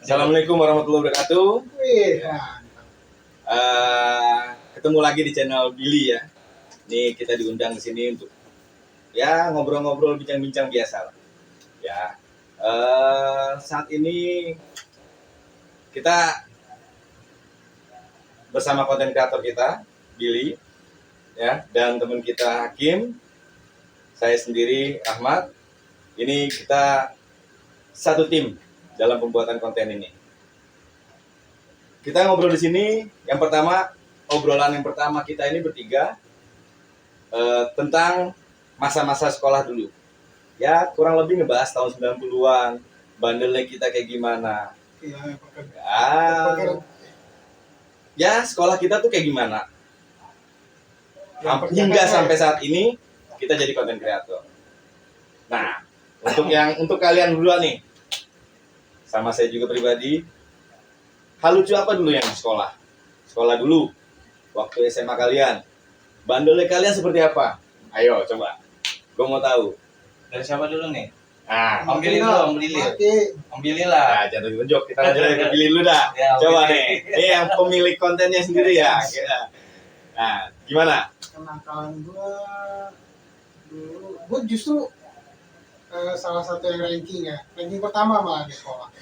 Assalamualaikum warahmatullahi wabarakatuh. Ketemu lagi di channel Billy ya. Ini kita diundang ke sini untuk ya ngobrol-ngobrol, bincang-bincang biasa lah. Ya, saat ini kita bersama konten kreator kita Billy ya, dan teman kita Hakim, saya sendiri Ahmad. Ini kita satu tim dalam pembuatan konten ini. Kita ngobrol di sini. Yang pertama, obrolan yang pertama kita ini bertiga tentang masa-masa sekolah dulu. Ya, kurang lebih ngebahas tahun 90-an, bandelnya kita kayak gimana. Ya, sekolah kita tuh kayak gimana. Hingga sampai saat ini kita jadi konten kreator. Nah, untuk kalian berdua nih, sama saya juga pribadi, hal lucu apa dulu yang di sekolah? Sekolah dulu, waktu SMA kalian, bandelnya kalian seperti apa? Ayo coba, gue mau tahu. Dari siapa dulu nih? Nah, Om Billy dulu, Om Billy lah. nah, jangan tunjuk, kita lanjut lagi ke Billy dulu dah. Ya, Coba Billy. nih, ini yang pemilik kontennya sendiri ya. Nah, gimana? Kenakalan gue justru salah satu yang ranking pertama malah di sekolah.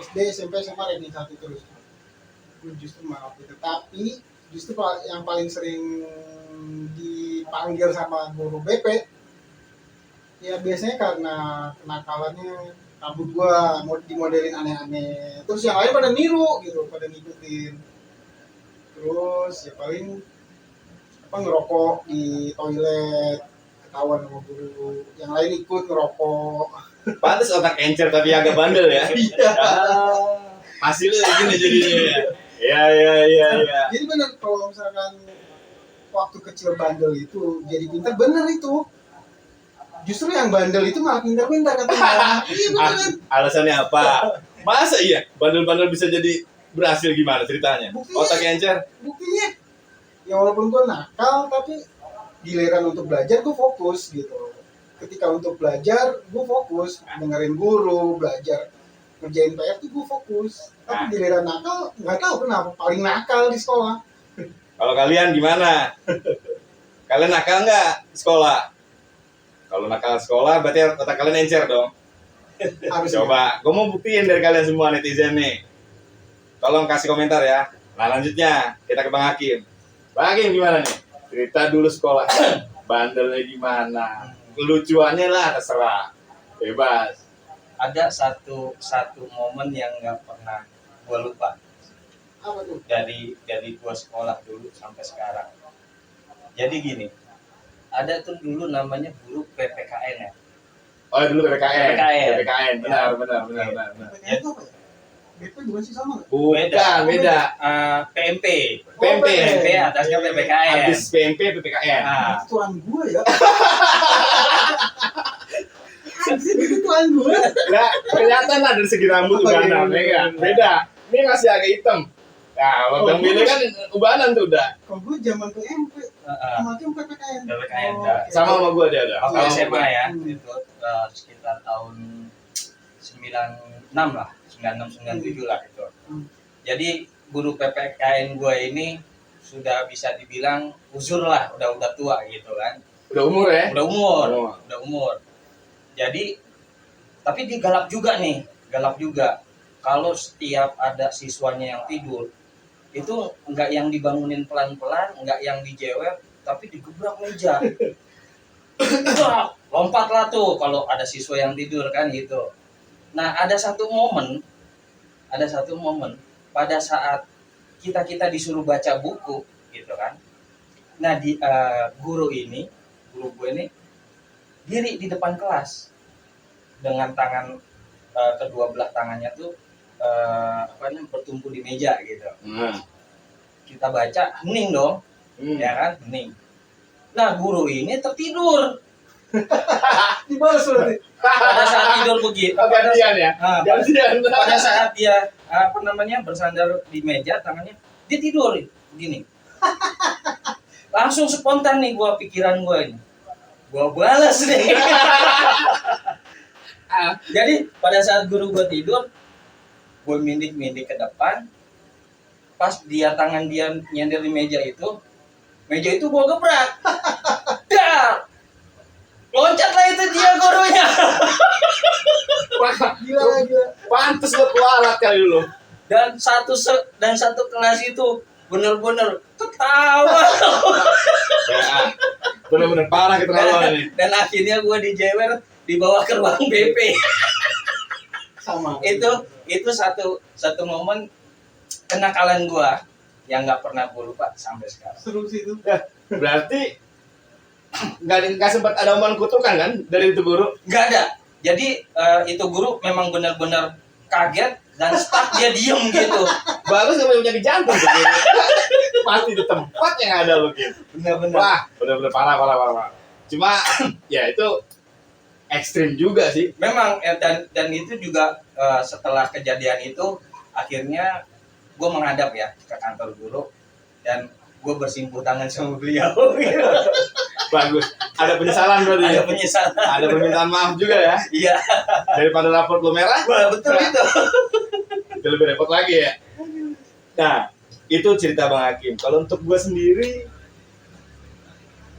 SD, SMP, SMA ranking 1 terus. Gue justru malah itu. Tapi justru yang paling sering dipanggil sama guru BP, ya biasanya karena kenakalannya rambut gua mau dimodelin aneh-aneh. Terus yang lain pada niru gitu, pada ngikutin. Terus ya paling ngerokok di toilet, ketahuan sama guru. Yang lain ikut ngerokok. Pantes otak encer tapi agak bandel ya. Iya. Hasilnya gini jadinya. Iya. Jadi benar kalau misalkan waktu kecil bandel itu jadi pintar, bener itu. Justru yang bandel itu malah pintar-pintar katanya. Iya bener. Alasannya apa? Masa iya bandel-bandel bisa jadi berhasil, gimana ceritanya? Buktinya- Otak encer. Buktinya ya walaupun gue nakal tapi giliran untuk belajar gue fokus gitu. Ketika untuk belajar gue fokus, dengerin guru, belajar ngerjain PR tuh gue fokus. Tapi giliran nakal nggak tahu kenapa paling nakal di sekolah. Kalau kalian gimana? Kalian nakal nggak di sekolah? Kalau nakal sekolah berarti otak kalian encer dong. Harusnya. Coba, gue mau buktiin dari kalian semua netizen nih. Tolong kasih komentar ya. Nah lanjutnya kita ke Bang Hakim. Bang Hakim gimana nih? Cerita dulu sekolah. Bandelnya gimana? Kelucuannya lah terserah. Bebas. Ada satu momen yang nggak pernah gue lupa Apa tuh? dari gue sekolah dulu sampai sekarang. Jadi gini, ada tuh dulu namanya guru PPKN ya. Oh dulu PPKN. PPKN. PPKN. Benar. PPKN itu apa ya? BP bukan sih sama nggak? Bukan, beda. PMP. PMP. PMP atasnya PPKN. Habis PMP PPKN. Nah, Itu tuan gue ya. Anjir, itu tuan gue. Nah, kelihatan lah dari segi rambut ubanan, ya kan? Beda. Ini masih agak hitam. Nah, Bang Billy kan ubanan tuh udah. Kalau gue zaman PMP, kemarin PPKN. PPKN, Oh, dah. oke. Sama gue ada. waktu Sama SMA ya, Hmm. itu sekitar tahun 96 lah, 96 97 lah itu. Hmm. Jadi guru PPKN gue ini sudah bisa dibilang uzur lah, udah tua gitu kan. Udah umur ya? Udah umur, Oh. udah umur. Jadi tapi dia galak juga nih, galak juga. Kalau setiap ada siswanya yang tidur, itu enggak yang dibangunin pelan-pelan, enggak yang dijewer, tapi digebrak meja. Wah, lompatlah tuh kalau ada siswa yang tidur kan gitu. Nah, ada satu momen pada saat kita disuruh baca buku gitu kan. Nah, guru gue ini diri di depan kelas dengan tangan kedua belah tangannya tuh bertumpu di meja gitu. Kita baca hening dong, ya kan, hening. Nah, guru ini tertidur. Dibalas berarti. Pada saat tidur begitu, Gantian ya? Gantian. pada saat dia bersandar di meja, tangannya dia tidur begini. Langsung spontan nih pikiran gue ini. Gua balas nih. Jadi pada saat guru gue tidur, gue mindik ke depan, pas tangan dia nyender di meja itu gue gebrak. Dar, loncatlah itu dia gurunya. Wah, Gila. pantes lo kualat kali lu. Dan satu kelas itu bener-bener ketawa. Ya, bener-bener parah keterlaluan ini. Dan akhirnya gue dijewer, dibawa ke ruang BP. Sama. Itu satu momen kenakalan gue yang nggak pernah gue lupa sampai sekarang. Seru sih itu. Berarti nggak sempat ada omongan kutukan kan dari itu guru? Nggak ada. Jadi itu guru memang benar-benar kaget dan stuck, dia diem gitu. Bagus nggak punya di jantung tuh guru. Pasti di tempat yang ada lo gitu. Benar-benar. Wah, bener-bener parah. Cuma ya itu ekstrim juga sih. Memang dan itu juga setelah kejadian itu akhirnya gue menghadap ya ke kantor guru dan gue bersimpuh tangan sama beliau. Bagus. Ada penyesalan berarti. Ada Ya? penyesalan. Ada permintaan maaf juga ya. Iya. Daripada raport lo merah, Wah, betul itu. itu lebih repot lagi ya. Nah, itu cerita Bang Hakim. Kalau untuk gue sendiri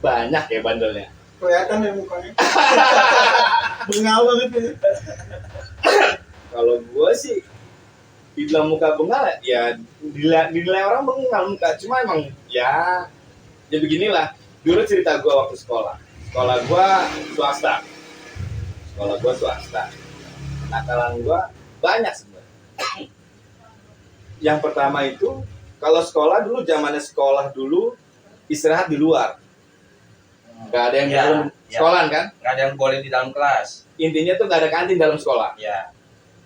banyak ya bandelnya. Kelihatan ya mukanya. Bengal banget ya. Kalau gue sih dibilang muka bengal ya dinilai orang bengal muka, cuma emang ya beginilah. Dulu cerita gue waktu sekolah gue swasta, kenakalan gue banyak sebenarnya. Yang pertama itu kalau sekolah dulu, zamannya sekolah dulu istirahat di luar, nggak ada yang di Ya, dalam ya. sekolahan kan. Nggak ada yang boleh di dalam kelas. Intinya tuh nggak ada kantin dalam sekolah. Ya.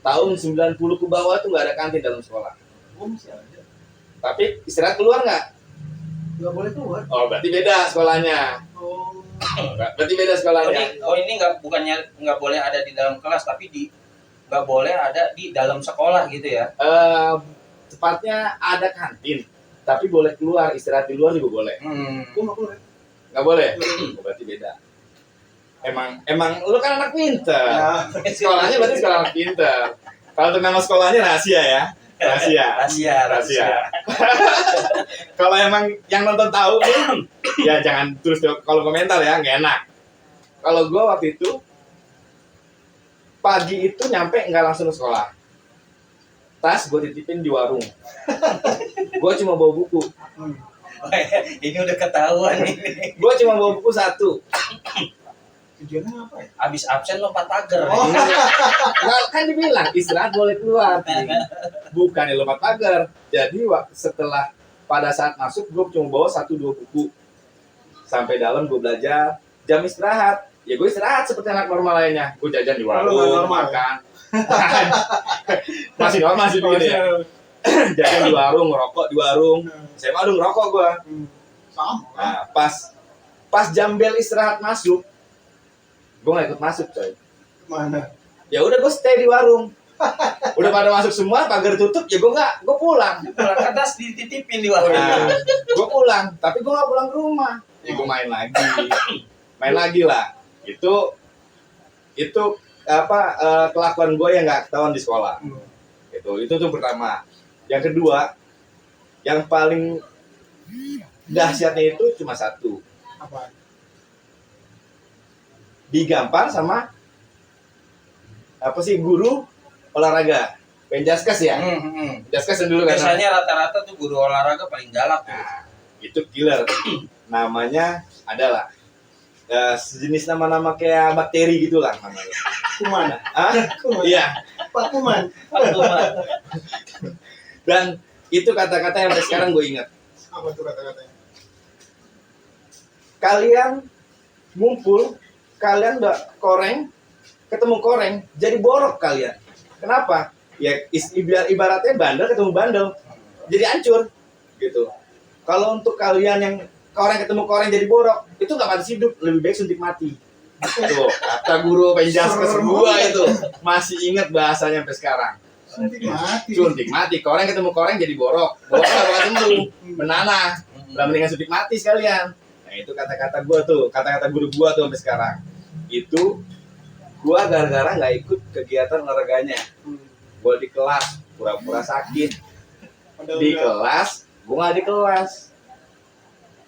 Tahun 90 ke bawah tuh nggak ada kantin dalam sekolah. Oh, masih ada. Tapi istirahat keluar nggak? Nggak boleh keluar. Oh, berarti beda sekolahnya. Oh. Berarti beda sekolahnya. Ini bukannya nggak boleh ada di dalam kelas, tapi nggak boleh ada di dalam sekolah gitu ya. Tepatnya ada kantin, tapi boleh keluar, istirahat di luar juga boleh. Gue nggak boleh. Nggak boleh? Oh, berarti beda. Emang lu kan anak pinter. Ya. Sekolahnya berarti sekolah anak pinter. Kalau untuk nama sekolahnya rahasia ya. Rahasia. Kalau emang yang nonton tahu nih, ya jangan terus kalau komentar ya, nggak enak. Kalau gue waktu itu pagi itu nyampe nggak langsung ke sekolah. Tas gue titipin di warung. Gue cuma bawa buku. Ini udah ketahuan ini. Gue cuma bawa buku satu. Tujuannya apa ya? Abis absen lompat pagar. Oh. Nah, kan dibilang istirahat boleh keluar. Bukan lompat pagar. Jadi setelah pada saat masuk gue cuma bawa 1-2 buku. Sampai dalam gue belajar. Jam istirahat, ya gue istirahat seperti anak normal lainnya. Gue jajan di warung, normal, makan. Masih normal sih begini ya. Jajan di warung, ngerokok di warung. Saya mah ngerokok gue. Sama. Nah, pas jam bel istirahat masuk, gue nggak ikut masuk coy. Mana? Ya udah gue stay di warung. Udah pada masuk semua, pagar tutup, ya gue pulang. Pulang ke atas dititipin di warung. Nah, gue pulang, tapi gue nggak pulang ke rumah. Ya gue main lagi lah. Itu apa kelakuan gue yang nggak ketahuan di sekolah. Itu tuh pertama. Yang kedua, yang paling dahsyatnya itu cuma satu. Apa? Digampar sama apa sih guru olahraga, Penjaskes ya. Penjaskes dulu kan. Biasanya rata-rata tuh guru olahraga paling galak tuh. Nah, itu killer. Namanya adalah sejenis nama-nama kayak bakteri gitulah namanya. Kuman. Ah? Kuman. Iya. Pak Kuman. Dan itu kata-kata yang sampai sekarang gue ingat. Apa tuh kata-katanya? Kalian ngumpul, kalian udah ketemu koreng, jadi borok kalian. Kenapa? Ya ibaratnya bandel ketemu bandel, jadi hancur gitu. Kalau untuk kalian yang ketemu koreng jadi borok, itu nggak pantas hidup, lebih baik suntik mati. Tuh, kata guru Penjaskes gua itu masih ingat bahasanya sampai sekarang. Suntik mati, koreng ketemu koreng jadi borok nggak bakal sembuh, menanah. Udah mendingan suntik mati sekalian. Nah itu kata-kata gua tuh, kata-kata guru gua tuh sampai sekarang. Itu gua gara-gara nggak ikut kegiatan olahraganya. Gua di kelas pura-pura sakit. Padahal Di udah- kelas, gua nggak di kelas.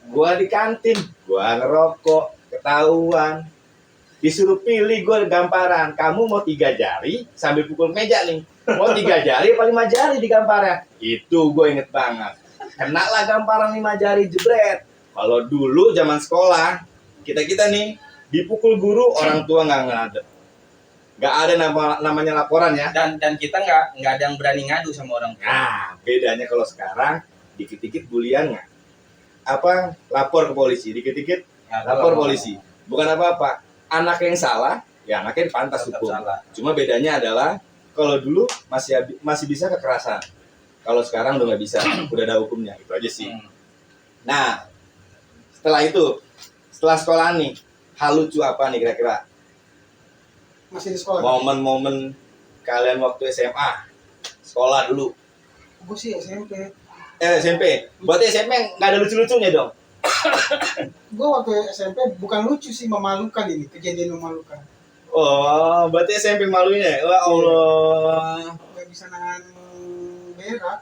Gua di kantin, gua ngerokok, ketahuan. Disuruh pilih gua gamparan. Kamu mau 3 jari sambil pukul meja nih. Mau 3 jari apa 5 jari di gamparnya? Itu gue inget banget. Kena lah gamparan 5 jari jebret. Kalau dulu zaman sekolah, kita nih dipukul guru, orang tua nggak ngadep. Nggak ada namanya laporan ya. Dan kita nggak ada yang berani ngadu sama orang tua. Nah, bedanya kalau sekarang dikit-dikit bulian nggak? Apa lapor ke polisi, dikit-dikit Nah, lapor kalau- polisi. Bukan apa-apa. Anak yang salah, ya anaknya dipantas tetap hukum. salah. Cuma bedanya adalah kalau dulu masih bisa kekerasan. Kalau sekarang udah nggak bisa, udah ada hukumnya. Itu aja sih. Hmm. Nah, setelah sekolah nih, hal lucu apa nih kira-kira? masih di sekolah. Momen-momen kalian waktu SMA, sekolah dulu. Gue sih SMP. SMP. Berarti SMP nggak ada lucu-lucunya dong? Gue waktu SMP bukan lucu sih, memalukan ini, kejadian memalukan. Oh, berarti SMP malunya. Ya Allah. Gak bisa nahan berak.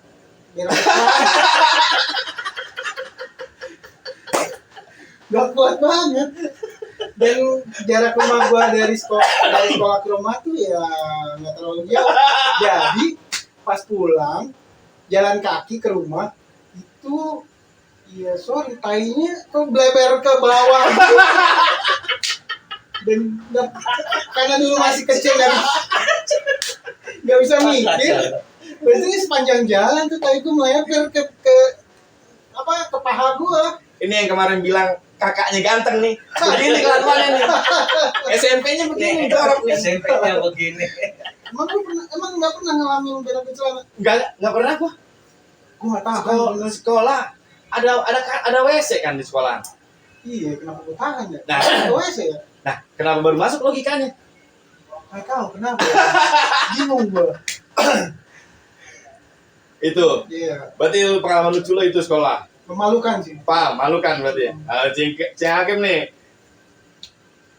Gak kuat banget. Dan jarak rumah gua dari sekolah ke rumah tuh ya nggak terlalu jauh. Jadi pas pulang jalan kaki ke rumah itu ya sorry tainya kok bleber ke bawah. Dan karena dulu masih kecil nggak bisa mikir. Berarti sepanjang jalan tuh tai gua melebar ke paha gua. Ini yang kemarin bilang kakaknya ganteng nih. Begini kelakuannya nih. SMP-nya begini jorok nih. SMP-nya begini. Emang nggak pernah ngalamin berak di celana? Nggak pernah gua. Gua nggak tahan. Sekolah ada WC kan di sekolah. Iya, kenapa gua tahan ya? Nah. WC ya? Nah, kenapa baru masuk logikanya? Nggak tahu kenapa. Bingung gua. Itu. Iya, Berarti pengalaman lucu lo itu sekolah. memalukan sih. Paham, malukan berarti. Cing Hakim nih.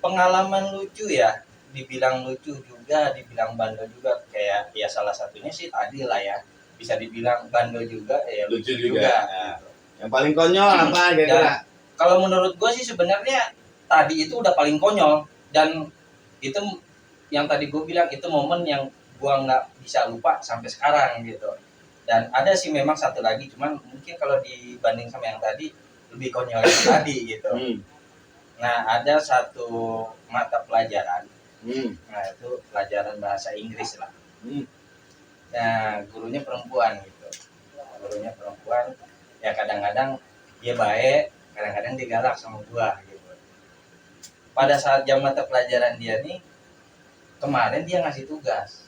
Pengalaman lucu ya, dibilang lucu juga, dibilang bandel juga. Kayak ya salah satunya sih tadi lah ya. Bisa dibilang bandel juga, ya Lucu lucu juga. juga. Nah, yang paling konyol apa kira-kira? Kalau menurut gue sih sebenarnya tadi itu udah paling konyol, dan itu yang tadi gue bilang itu momen yang gue nggak bisa lupa sampai sekarang gitu. Dan ada sih memang satu lagi, cuman mungkin kalau dibanding sama yang tadi lebih konyol yang tadi gitu. Nah, ada satu mata pelajaran, nah itu pelajaran bahasa Inggris lah. Nah, gurunya perempuan gitu. Gurunya perempuan, ya kadang-kadang dia baik, kadang-kadang dia galak sama gua gitu. Pada saat jam mata pelajaran dia nih, kemarin dia ngasih tugas.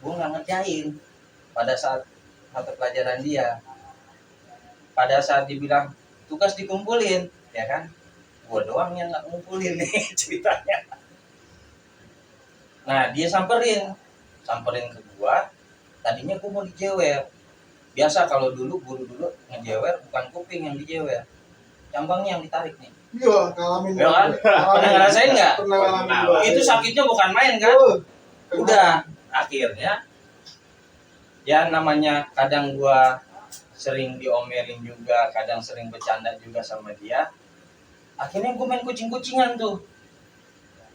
Gua nggak ngerjain pada saat mata pelajaran dia. Pada saat dibilang tugas dikumpulin, ya kan? Gua doang yang nggak ngumpulin nih ceritanya. Nah, dia samperin ke gua. Tadinya gua mau dijewer. Biasa kalau dulu guru dulu ngejewer bukan kuping yang dijewer, cambangnya yang ditarik nih. Iya, ngalamin. Ya kan? Pernah ngerasain nggak? Pernah ngalamin Pernah. gua. Itu sakitnya bukan main kan? Udah, akhirnya ya namanya kadang gua sering diomelin juga, kadang sering bercanda juga sama dia. Akhirnya gua main kucing-kucingan tuh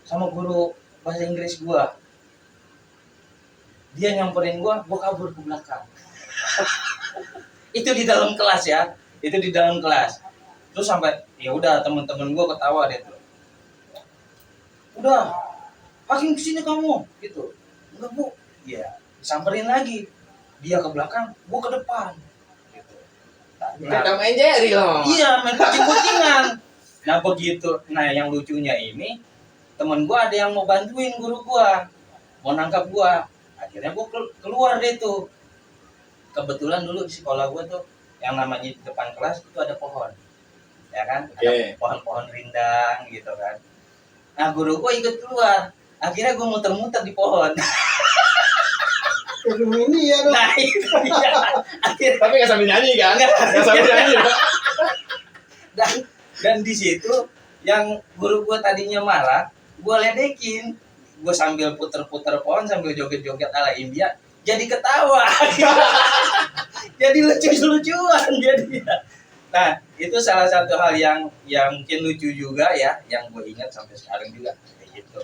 sama guru bahasa Inggris gua. Dia nyamperin gua kabur ke belakang. Itu di dalam kelas ya, itu di dalam kelas. Terus sampai ya udah temen-temen gua ketawa deh tuh. Udah, Hakim kesini kamu, gitu. Enggak bu, ya samperin lagi. Dia ke belakang, gua ke depan, gitu. Kita main Jerry loh. Iya, main kucing-kucingan. Nah begitu, nah yang lucunya ini temen gua ada yang mau bantuin guru gua, mau nangkap gua. Akhirnya gua keluar deh tuh. Kebetulan dulu di sekolah gua tuh yang namanya di depan kelas itu ada pohon, ya kan? Ada Oke. pohon-pohon rindang gitu kan. Nah guru gua ikut keluar. Akhirnya gua muter-muter di pohon. Film ini ya, Nah itu dia. Akhirnya Tapi nggak sambil nyanyi kan? Nggak sambil nyanyi. dan di situ yang guru gua tadinya marah, gua ledekin gue sambil puter-puter pohon sambil joget-joget ala India jadi ketawa. Jadi lucu-lucuan jadi. Nah itu salah satu hal yang mungkin lucu juga ya, yang gue ingat sampai sekarang juga kayak gitu.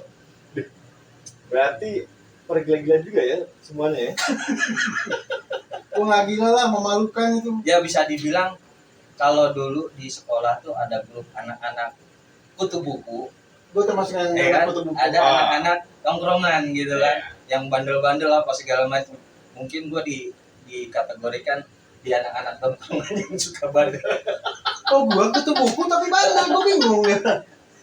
Berarti pergila-gila juga ya semuanya ya. Gue nggak gila lah, memalukan itu. Ya bisa dibilang kalau dulu di sekolah tuh ada grup anak-anak kutu buku, Gue termasuk yang ya kan? foto buku. Ada Ah. anak-anak tongkrongan gitu kan, yang bandel-bandel apa segala macam. Mungkin gue dikategorikan di anak-anak tongkrongan yang suka bandel. Oh, gue foto buku tapi bandel, gue bingung ya.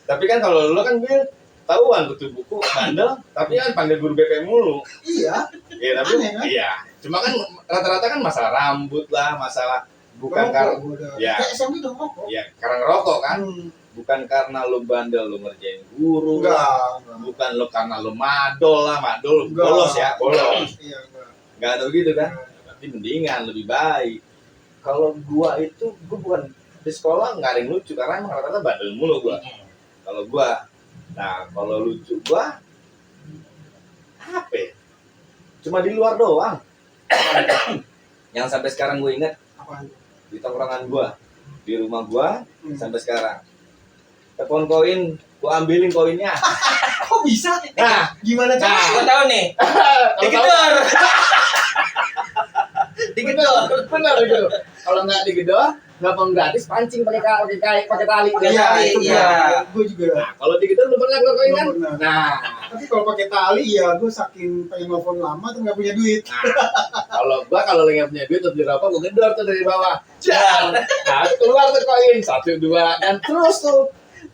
Tapi kan kalau lu kan Bil tahuan kutu buku bandel, tapi kan panggil guru BP mulu. Iya. Iya tapi Aneh, kan? iya. Cuma kan rata-rata kan masalah rambut lah, masalah bukan karena Rokok, gua udah. ya. Kayak SMP dong rokok. ya karena ngerokok kan, Hmm. bukan karena lu bandel lu ngerjain guru, Enggak. bukan lu karena lu madol lah, madol Enggak. bolos ya, bolos. Iya, enggak. Nggak ada begitu kan? Berarti mendingan lebih baik. Kalau gua itu gua bukan di sekolah nggak ada yang lucu karena emang rata-rata bandel mulu gua. Kalau gua, nah kalau lucu gua apa? Ya? Cuma di luar doang. Yang sampai sekarang gue inget Apaan? di tongkrongan gua, di rumah gua sampai sekarang. Telepon koin, gua ambilin koinnya. Kok bisa? Nah, Gimana nah, cara? Gue tahu nih, kalau digedor. tahu- bener gitu. Kalau nggak digedor, gampang gratis pancing pakai tali. Iya, itu Iya. gue juga. Nah, kalau digedor lu pernah gua koin kan? Belum pernah. Nah, Tapi kalau pakai tali ya gue saking pengen nelfon lama tuh nggak punya duit. kalau lagi nggak punya duit terus dirokok, gua gedor tuh dari bawah. Jar. Nah, keluar tuh koin 1, 2 dan terus tuh.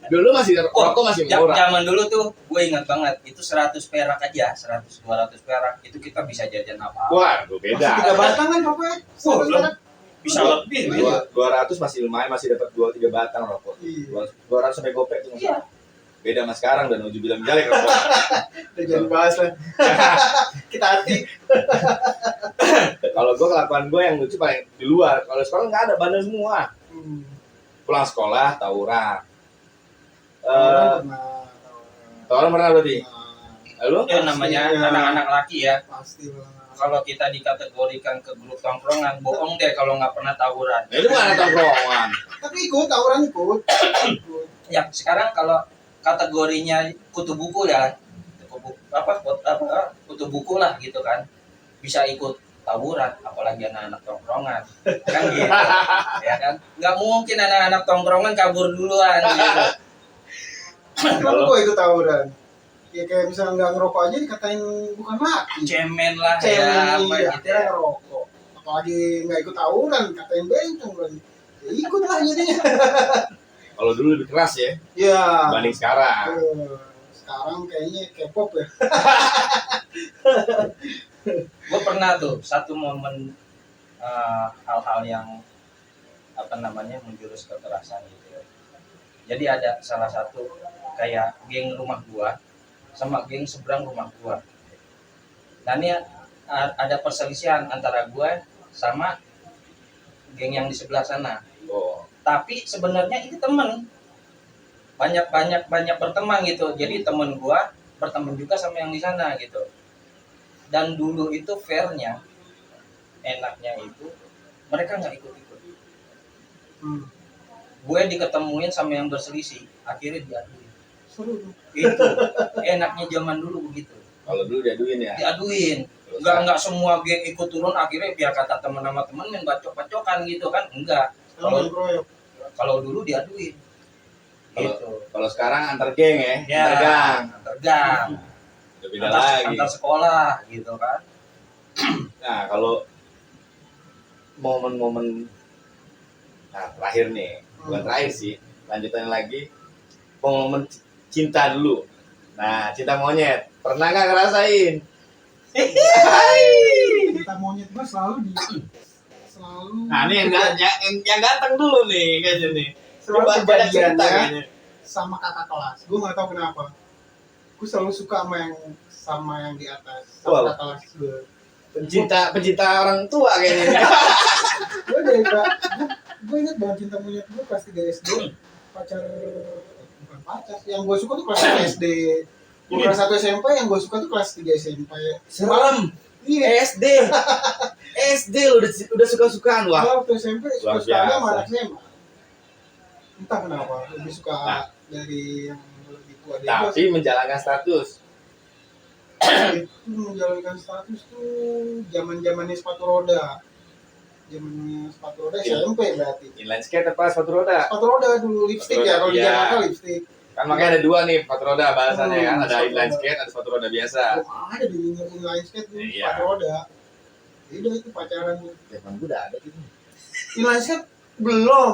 Dulu masih rokok masih murah. Zaman dulu tuh gue ingat banget itu 100 perak aja, 100-200 perak itu kita bisa jajan apa? Wah, gua Masih beda. 3 batang kan pokoknya. Wah, belum. Sekarang. Bisa lebih gitu. 200 masih lumayan, masih dapat 2-3 batang rokok. Iya. 200 sampai gopek tuh. Iya. Beda sama sekarang dan uji bilang jelek rokok. Udah jangan bahas lah. Kita hati. Kalau gua kelakuan gua yang lucu paling di luar. Kalau sekolah nggak ada, bandel semua. Pulang sekolah tawuran. Tawuran pernah berarti? Lalu? Itu namanya Iya. anak-anak laki ya. Pasti lah. Kalau kita dikategorikan ke grup tongkrongan, bohong deh kalau nggak pernah tawuran. Nah, itu mana tongkrongan? Tapi ikut tawuran ikut. Ikut. Ya sekarang kalau kategorinya kutu buku ya, kutu buku lah gitu kan, bisa ikut tawuran, apalagi anak-anak tongkrongan, kan gitu, ya kan? Nggak mungkin anak-anak tongkrongan kabur duluan. Gitu. Kenapa gue ikut tawuran? Ya kayak misalnya nggak ngerokok aja dikatain bukan laki. Cemen lah Cemen, ya, apa iya, gitu. Ya. akhirnya ngerokok. Apalagi nggak ikut tawuran, katain bencong lagi. Ya ikut lah jadinya. Kalau dulu lebih keras ya Ya. dibanding sekarang. Sekarang kayaknya K-pop ya. Gue pernah tuh satu momen hal-hal yang apa namanya menjurus kekerasan gitu. Jadi ada salah satu kayak geng rumah gua sama geng seberang rumah gua. Dan ini ada perselisihan antara gua sama geng yang di sebelah sana. Oh. Tapi sebenarnya itu temen, banyak berteman gitu. Jadi temen gua berteman juga sama yang di sana gitu. Dan dulu itu fairnya, enaknya itu mereka nggak ikut-ikut. Gue diketemuin sama yang berselisih, akhirnya diaduin. Seru tuh. Itu enaknya zaman dulu begitu, Kalau dulu diaduin ya. diaduin. Nggak semua geng ikut turun akhirnya biar kata teman sama teman main bacok-bacokan gitu kan, enggak. Sekarang main kroyok. Kalau dulu diaduin. Gitu. Kalau sekarang antar geng ya, Ya, antar gang. antar gang. Udah beda lagi. Antar sekolah gitu kan. Nah, kalau momen-momen terakhir nih, bukan terakhir sih, lanjutannya lagi momen cinta dulu. Nah, cinta monyet, pernah nggak ngerasain? Kita monyet mah selalu Nah, ini yang ganteng dulu nih kayaknya nih. selalu Coba beda cerita kejadiannya kayaknya. sama kakak kelas. Gue nggak tahu kenapa. Gue selalu suka sama yang di atas. Sama Wow. kakak kelas gue. Pencinta orang tua kayaknya. Gue dari gue ingat banget cinta monyet gue pas 3 SD. Bukan pacar. Yang gue suka tuh kelas 3 SD. Gue kelas 1 SMP yang gue suka tuh kelas 3 SMP. Serem. Iya. SD. SD lu udah suka-sukaan wah. Kalau waktu SMP Luar suka sama biasa. anak SMA. Entah kenapa lebih suka Nah. dari yang lebih tua dari Tapi menjalankan status. itu menjalankan status tuh zamannya sepatu roda. Zamannya sepatu roda Iya. SMP berarti. Inline skate apa sepatu roda? Sepatu roda dulu lipstick Sepatu ya roda, kalau di iya. Jakarta lipstick. Kan makanya ada dua nih sepatu roda bahasannya kan. Ada sepatu inline roda. skate, ada sepatu roda biasa. Belum ada di inline skate tuh Iya. sepatu roda. Udah itu pacaran. Zaman gue udah ada gitu. Inline skate belum.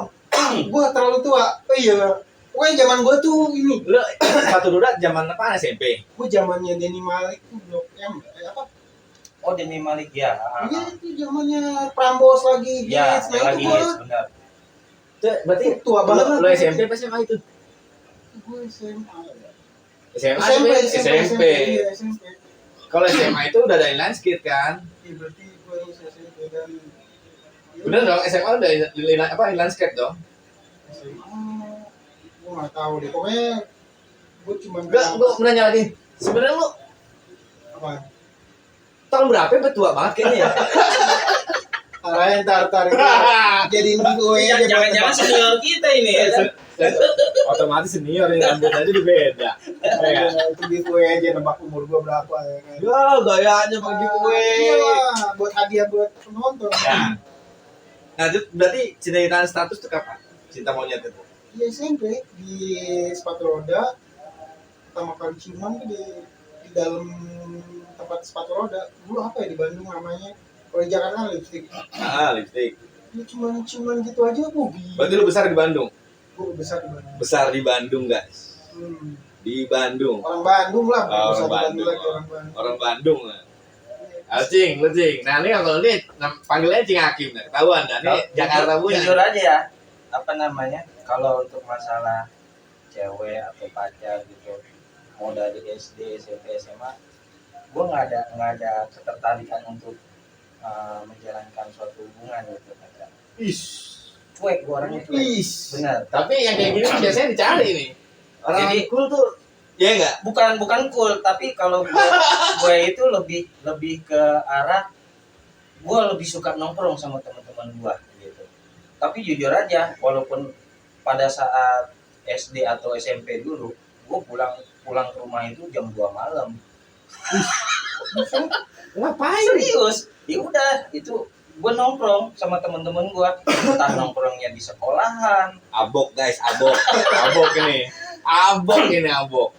Gua terlalu tua. Oh iya. Pokoknya zaman gua tuh ini. Lu sepatu roda zaman apa SMP? Gua zamannya Denny Malik tuh Blok M. Apa? Oh, Demi Malik ya. Iya itu zamannya Prambos lagi. Ya, Hits. Nah yang lagi itu gua hits, benar. Berarti tua banget. lu SMP apa SMA itu? Gua SMA. SMA SMP. Iya, SMP. Kalau SMA itu udah ada inline skate kan? Iya berarti gua harus SMP dan Bener dong, SMA udah inline skate dong? SMA. Gua nggak tahu deh. Pokoknya gua cuma Enggak, gua mau nanya lagi. Sebenarnya lu apa? tahun berapa ya? Tua banget kayaknya ya? Arahin tar jadiin giveaway aja. Jangan-jangan senior kita ini ya. Otomatis senior ini rambut aja udah beda. Ya. Itu giveaway aja nebak umur gua berapa ya kan. Ya, gayanya bagi giveaway. Iya lah, buat hadiah buat penonton. Nah, itu berarti cinta status itu kapan? Cinta monyet itu? Di SMP di sepatu roda pertama kali ciuman tuh di dalam tempat sepatu roda. Dulu apa ya di Bandung namanya? Kalau di Jakarta lipstick. Lipstick. Ya ciuman gitu aja gua. Berarti lu besar di Bandung? Gua besar di Bandung. Besar di Bandung, guys. Di Bandung. Orang Bandung lah, Oh, besar di orang Bandung lagi orang Bandung. Orang Bandung lah. Cing, lu Cing. Nah, ini kalau ini panggilannya Cing Hakim nih. Ketahuan dah. Ini Jakarta punya. Jujur aja ya, apa namanya? Kalau untuk masalah cewek atau pacar gitu, mau dari SD, SMP, SMA, gue nggak ada ketertarikan untuk menjalankan suatu hubungan gitu. Ish. Cuek, gue orangnya cuek. Ish. Benar. Tapi yang kayak gini biasanya dicari nih. Orang Jadi- cool tuh, ya enggak? Bukan cool, tapi kalau gue itu lebih ke arah gue lebih suka nongkrong sama teman-teman gue gitu. Tapi jujur aja, walaupun pada saat SD atau SMP dulu, gue pulang ke rumah itu jam 2 malam. Ngapain? Serius? Ya udah, itu gue nongkrong sama teman-teman gue. Entah nongkrongnya di sekolahan. Abok guys, abok. Abok ini. Abok ini abok.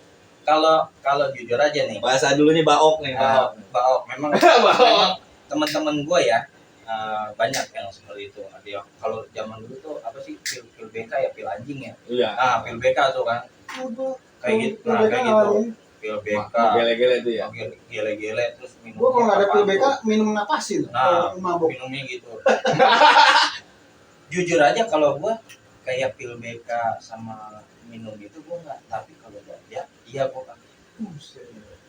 Kalau jujur aja nih, Bahasa dulunya baok nih, baok. Baok memang Baok. memang teman-teman gue ya banyak yang seperti itu. Ada yang kalau zaman dulu tuh apa sih pil BK ya, pil anjing ya. Iya. Pil BK tuh kan kayak gitu. Nah, kayak gitu. Pil BK, Gele-gele itu ya. gele-gele terus minum. Gua kalau nggak ada pil BK minum napasin. Nah, Kalau mabuk. minumnya gitu. Jujur aja kalau gue kayak pil BK sama minum itu gue nggak. Tapi kalau ganja, iya gue kan.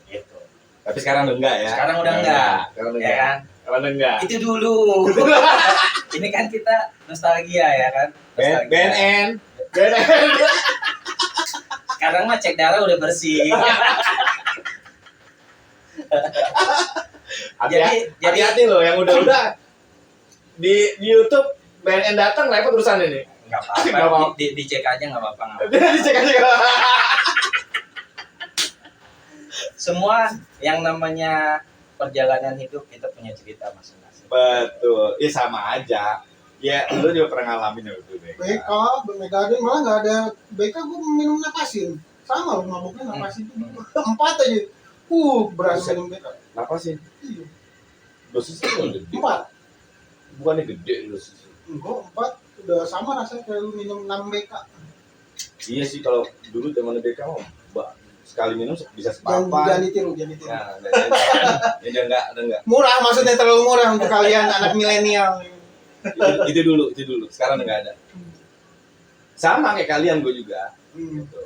Gitu. Tapi sekarang udah enggak ya. Sekarang udah enggak. Sekarang udah Ya enggak. kan? Sekarang udah enggak. Itu dulu. Ini kan kita nostalgia ya kan. Nostalgia. BNN. BNN. Sekarang mah cek darah udah bersih. Jadi Hati-hati loh yang udah di YouTube BNN datang repot urusan ini. nggak Nggak apa-apa. apa-apa. Dicek aja nggak apa-apa. nggak apa-apa. Dia dicek aja. Semua yang namanya perjalanan hidup kita punya cerita masing-masing. Betul. Ya sama aja. Ya, lu juga pernah ngalamin ya itu BK, Megadon malah nggak ada BK gua minum napasin. Sama loh mabuknya napasin itu 4 aja. Berasa minum BK. Kenapa sih? Iya. Dosisnya udah gede. 4. Bukannya gede dosisnya. Enggak, 4 udah sama rasanya kayak lu minum 6 BK. Iya sih kalau dulu zaman BK mah sekali minum bisa Jangan sepapan. ditiru. Nah, ya udah enggak. Murah maksudnya terlalu murah untuk kalian anak milenial. Itu dulu. Sekarang enggak ada. Sama kayak kalian gue juga. Gitu.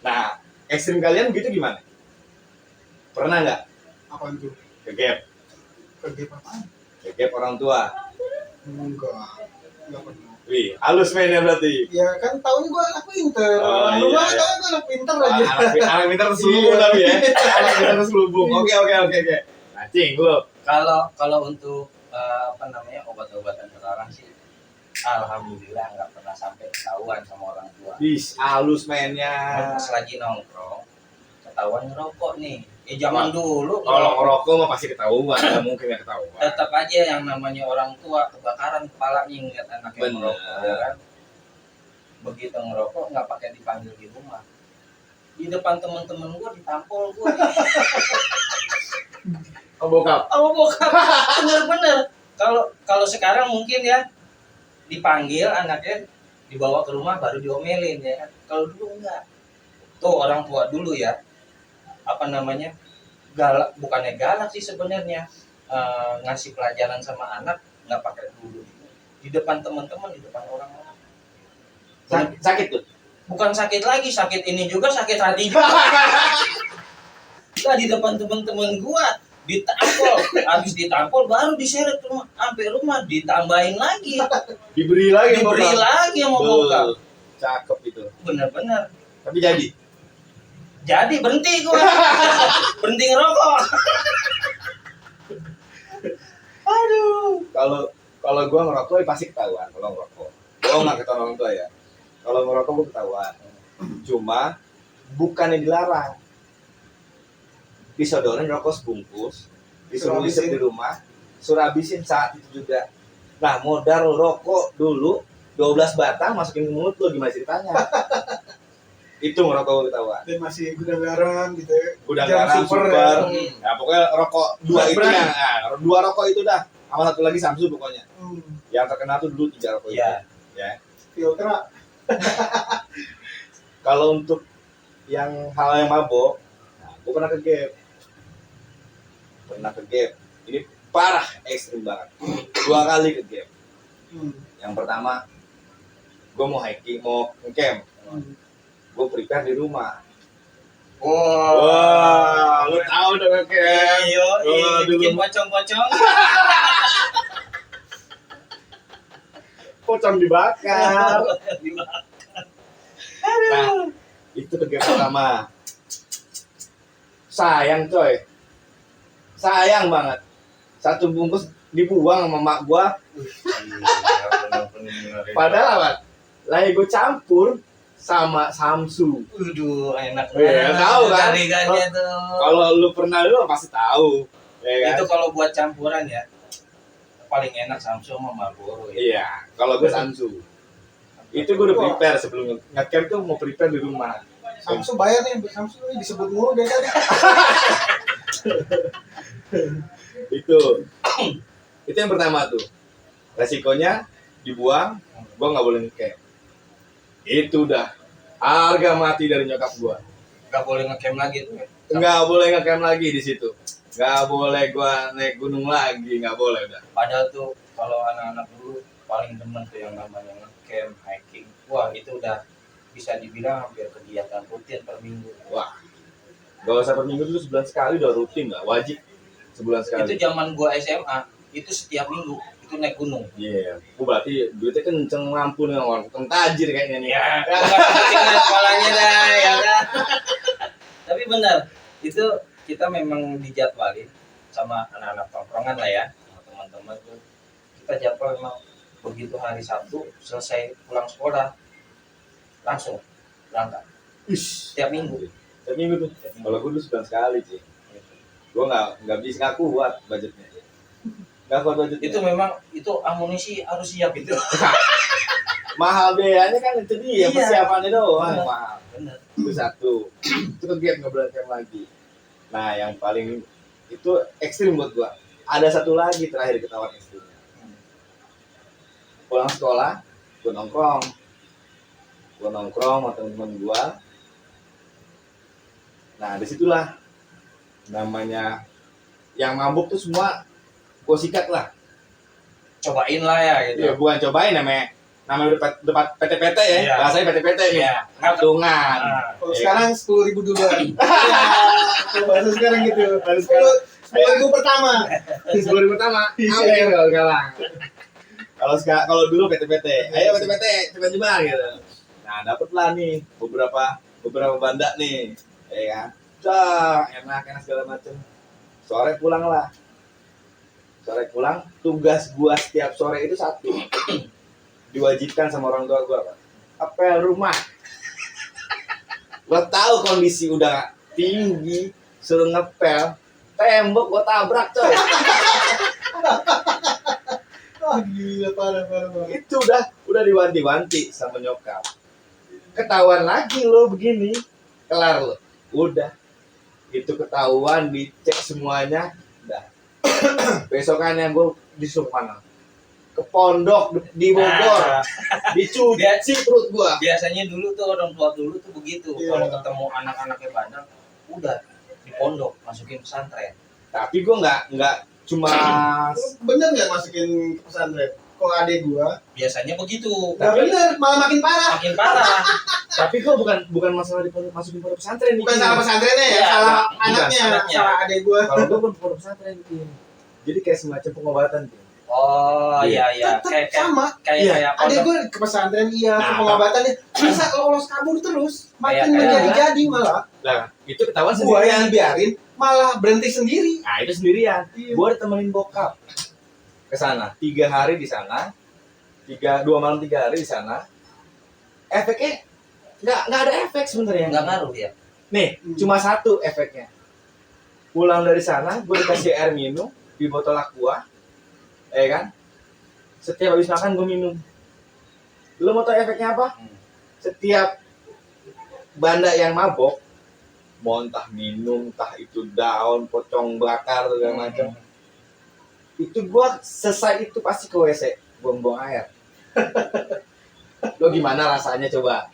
Nah, ekstrim kalian gitu gimana? Pernah nggak Apaan tuh? ke gap? Kerja apaan? Ke gap orang tua? Enggak. nggak pernah. Wih, halus mainnya berarti. Ya kan tahunya gue anak pinter. Oh, Orang iya, rumah iya. tahu gue anak pinter Wah, aja. anak pintar terselubung Iya. tapi ya. Anak pintar terselubung. Oke. Nah, Cing, lu. Kalau untuk obat-obatan terlarang sih, alhamdulillah nggak pernah sampai ketahuan sama orang tua. Bis, halus mainnya. Pas lagi nongkrong, ketahuan ngerokok nih. Zaman dulu Kalau ngerokok mah pasti ketahuan, nggak mungkin nggak ketahuan. tetap aja yang namanya orang tua kebakaran kepalanya ngeliat anaknya Bener. ngerokok, ya kan? Begitu ngerokok nggak pakai dipanggil di rumah, di depan temen-temen gua ditampol gua. Oh, bokap. Oh bokap, bener-bener. Kalau sekarang mungkin ya dipanggil anaknya, dibawa ke rumah baru diomelin ya kan. Kalau dulu enggak. Tuh orang tua dulu ya, galak, bukannya galak sih sebenarnya, ngasih pelajaran sama anak nggak pakai dulu di depan teman-teman, di depan orang-orang. Sakit tuh. Bukan sakit lagi, sakit ini juga, sakit hati juga. Nah, di depan teman-teman gua ditampol, habis ditampol baru diseret ke rumah, sampai rumah ditambahin lagi, Diberi lagi diberi bokap. lagi sama bokap. Cakep itu. Bener-bener. Tapi jadi. Jadi berhenti gua, berhenti ngerokok. Aduh. Kalau gua ngerokok ya pasti ketahuan kalau ngerokok. Gua nggak ketahuan orang tua ya. Kalau ngerokok gua ketahuan. Cuma bukannya dilarang. Disodorin rokok sebungkus, disuruh Suruh isep habisin. di rumah, suruh habisin saat itu juga. Nah, modal rokok dulu 12 batang masukin ke mulut lu, gimana ceritanya? Itu ngerokok ketahuan. Dan masih gudang garam gitu ya. Gudang Jam garam, super. ya. Nah, pokoknya rokok dua itu Brand. yang, dua rokok itu dah. Sama satu lagi Samsu pokoknya. Hmm. Yang terkenal tuh dulu 3 rokok Iya. itu. Ya. Filtra. Kalau untuk yang hal yang mabok, nah, gue pernah ke gap. Ini parah, ekstrim banget. 2 kali ke gap. Hmm. Yang pertama, gue mau hiking, mau ngecamp. Hmm. Gue prepare di rumah. Wow. Wah, lu tahu dong ngecamp. Iya, Oh, bikin dulu. pocong-pocong. Pocong dibakar. Nah, itu ke gap pertama. Sayang coy. Sayang banget. Satu bungkus dibuang sama mak gua. Padahal apa? Lagi gue campur sama Samsu. Waduh, enak Iya, tahu kan? Jaringannya tuh. Kalau lu pernah lu pasti tahu. Ya kan? Itu kalau buat campuran ya, paling enak Samsung sama Marlboro ya. Iya, kalau gue Samsu. Itu gue udah prepare sebelum ngecamp tuh mau prepare di rumah. Samsung bayar nih, Samsung ini disebut mulu dari tadi. Itu yang pertama tuh. Resikonya dibuang, gua nggak boleh ngecamp. Itu udah harga mati dari nyokap gua. Gak boleh ngecamp lagi tuh ya. Nggak boleh ngecamp lagi di situ. Nggak boleh gua naik gunung lagi, nggak boleh udah. Padahal tuh kalau anak-anak dulu paling demen tuh yang namanya ngecamp, hiking. Wah, itu udah bisa dibilang hampir kegiatan rutin per minggu. Wah, gak usah per minggu tuh sebulan sekali udah rutin nggak wajib sebulan Itu sekali. zaman gua SMA, itu setiap minggu itu naik gunung. Iya, gua berarti duitnya kenceng lampu nih orang tukang tajir kayaknya nih. Ya, tinggal kepalanya dah, ya kan. Tapi benar, itu kita memang dijadwalin sama anak-anak tongkrongan lah ya, sama teman-teman tuh. Kita jadwal memang begitu hari Sabtu selesai pulang sekolah langsung berangkat Ish, setiap minggu. setiap minggu tuh. Kalau gua dulu sebulan sekali sih. Gua nggak bisa nggak kuat budgetnya. Nggak kuat budgetnya. Itu memang itu amunisi harus siap itu. Mahal biayanya kan itu dia, Iya. persiapannya doang Bener. mahal. Benar. Itu satu. Itu kegiatan nggak boleh camp lagi. Nah, yang paling itu ekstrim buat gua. Ada satu lagi terakhir ketahuan ekstrimnya. Pulang sekolah, gua nongkrong sama teman-teman gua. Nah, disitulah namanya yang mabuk tuh semua gua sikat lah. Cobain lah ya gitu. Ya, bukan cobain namanya udah PT-PT ya. Iya. Bahasanya PT-PT nih. Iya. Patungan. Nah, Kalau Iya. sekarang 10.000 duluan. Kalau bahasa sekarang gitu. Bahasa sekarang. 10.000 pertama. 10.000 pertama. Amer kalau galang. Kalau dulu PT-PT, ayo PT-PT coba gitu. Nah, dapatlah nih beberapa banda nih, ya kan. Enak segala macem. Sore pulang, tugas gua setiap sore itu satu. Diwajibkan sama orang tua gua, Pak. Apel rumah. Gua tahu kondisi udah tinggi, suruh ngepel, tembok gua tabrak, coy. Wah gila parah. Itu udah diwanti-wanti sama nyokap. Ketahuan lagi lo begini, kelar lo. Udah. Itu ketahuan, dicek semuanya, udah. Besokannya gue disuruh mana? Ke pondok di Bogor. Dicuci perut gua. Biasanya dulu tuh orang tua dulu tuh begitu. Iya. Kalau ketemu anak-anaknya bandel, udah di pondok masukin pesantren. Tapi gua nggak cuma Bener nggak masukin ke pesantren? Kalau adek gua, Biasanya begitu. nggak bener, malah makin parah. Makin parah. tapi gua bukan masalah masukin pondok pesantren. Bukan Iki. salah pesantrennya ya, Iya, salah bukan, anaknya, anaknya. salah adek gua. Kalau gua bukan pondok pesantren Iki. Jadi kayak semacam pengobatan tuh. Oh Iya. iya. Tetep Kayak sama. kayak Adek pondok. gua ke pesantren iya, ke Nah, pengobatannya bisa lolos kabur terus, makin Kayak- menjadi-jadi malah. Nah, itu ketahuan Gua sendirian. yang dibiarin malah berhenti sendiri. Nah, itu sendirian. Iya. Gua ditemenin bokap ke sana. 3 hari di sana. 2 malam 3 hari di sana. Efeknya nggak ada efek sebenarnya. Nggak ngaruh ya. Nih, cuma satu efeknya. Pulang dari sana, gue dikasih air minum di botol aqua, ya kan? Setiap habis makan gue minum. Lo mau tau efeknya apa? Setiap banda yang mabok, mau entah minum, entah itu daun, pocong bakar, segala macam. Itu gue selesai itu pasti ke WC, buang-buang air. Lo gimana rasanya coba?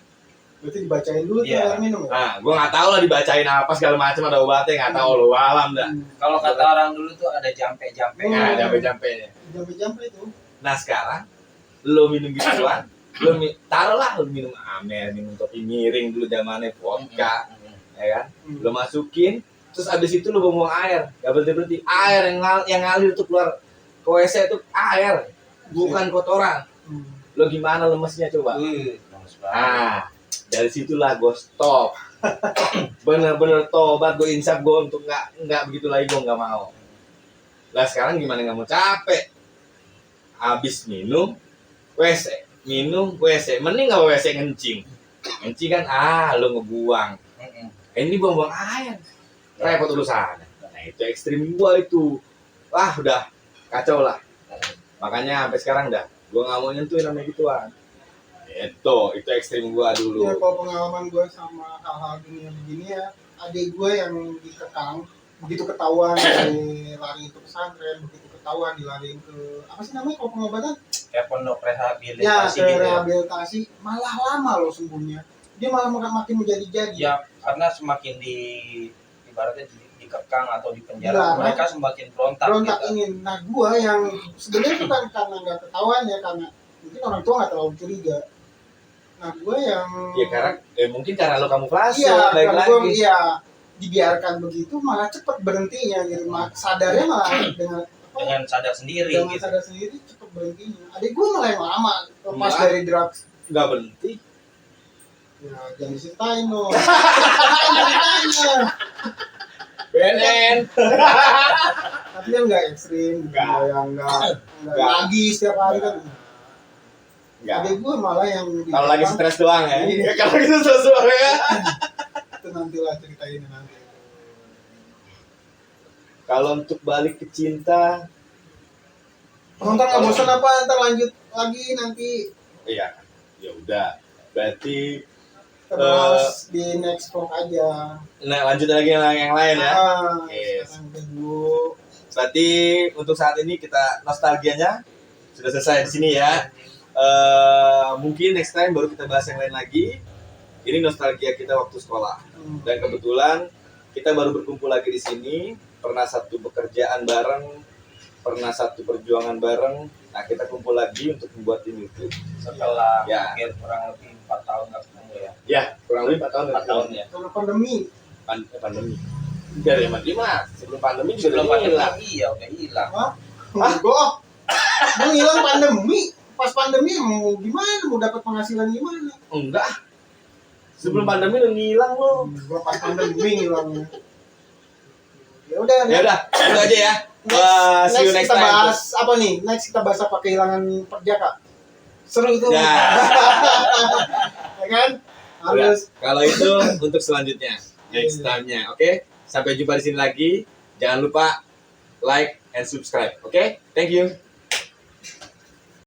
Berarti dibacain dulu tuh Iya. air minum ya. Nah, gue nggak tahu lah dibacain apa segala macam, ada obatnya nggak tahu lo alam dah. Kalau kata orang dulu tuh ada jampe-jampe. Nah, jampe-jampenya. Jampe-jampe itu. Nah sekarang lo minum gituan, taruhlah lo minum amer, minum topi miring dulu zamannya vodka, ya kan? Lo masukin, terus abis itu lo buang air, gak berhenti air yang ngalir tuh keluar ke WC itu air, bukan kotoran. Lo gimana lemesnya coba? Lemes banget. Nah dari situlah gue stop, bener-bener tobat gue insaf gue untuk nggak begitu lagi, gue nggak mau. Lah sekarang gimana, nggak mau capek? Habis minum WC, mending nggak WC ngencing kan, lo ngebuang, ini buang-buang air, repot urusan. Nah itu ekstrim gua itu, wah udah kacau lah. Makanya sampai sekarang dah gua nggak mau nyentuhin namanya gituan. Itu ekstrim gua dulu. Ya kalau pengalaman gue sama hal-hal dunia begini ya, adik gue yang dikekang, begitu ketahuan lari ke pesantren, begitu ketahuan dilariin ke apa sih namanya kalau pengobatan? Kayak pondok Ya rehabilitasi ke gitu. Ya. rehabilitasi, malah lama loh sembuhnya. Dia malah makin menjadi-jadi. Ya, karena semakin ibaratnya dikekang atau di penjara, Iya, mereka semakin berontak Berontak gitu. ingin. Nah gue yang sebenarnya bukan karena nggak ketahuan ya, karena mungkin orang tua nggak terlalu curiga. Nah gue yang Ya karena mungkin karena lo kamuflase, iya, baik karena lagi. gue iya dibiarkan begitu malah cepet berhentinya gitu. Sadarnya malah Dengan sadar sendiri dengan gitu. sadar sendiri cepet berhentinya. Adik gue malah yang lama lepas Enggak. dari drugs. Nggak berhenti. Ya jangan diceritain loh. Ceritain. BNN. Tapi kan nggak ekstrim, Nggak. nggak Nggak. lagi setiap hari kan. Nggak. Adik gue malah yang Kalau lagi stres doang ya. Iya. Kalau gitu sesuai ya. itu nantilah ceritain nanti. Kalau untuk balik ke cinta, Nonton nggak bosan apa? Ntar lanjut lagi nanti iya, ya udah. Berarti kita bahas di next vlog aja. nah lanjut lagi yang lain ya. Yes. Sekarang udah dulu. Berarti untuk saat ini kita nostalgianya sudah selesai di sini ya. Mungkin next time baru kita bahas yang lain lagi. Ini nostalgia kita waktu sekolah. Dan kebetulan kita baru berkumpul lagi di sini. Pernah satu pekerjaan bareng, pernah satu perjuangan bareng. Nah kita kumpul lagi untuk membuat ini YouTube. Setelah Ya. mungkin kurang lebih 4 tahun nggak ketemu ya. Ya kurang lebih 4 tahun. 4 tahun ya. Karena pandemi. Pandemi. Dari mas, sebelum pandemi juga Sebelum udah hilang. pandemi iya udah hilang. Hah? Gue hilang pandemi. pas pandemi mau gimana, mau dapat penghasilan gimana? Enggak. Sebelum pandemi udah ngilang lo. Gua pas pandemi hilangnya. Ya udah. Ya udah, itu aja ya. Wah, see you next kita time. bahas apa nih? Next kita bahas apa, kehilangan perjaka. Seru tuh. Ya. Ya kan? Harus. Kalau itu untuk selanjutnya, next time-nya, oke? Sampai jumpa di sini lagi. Jangan lupa like and subscribe, oke? Thank you.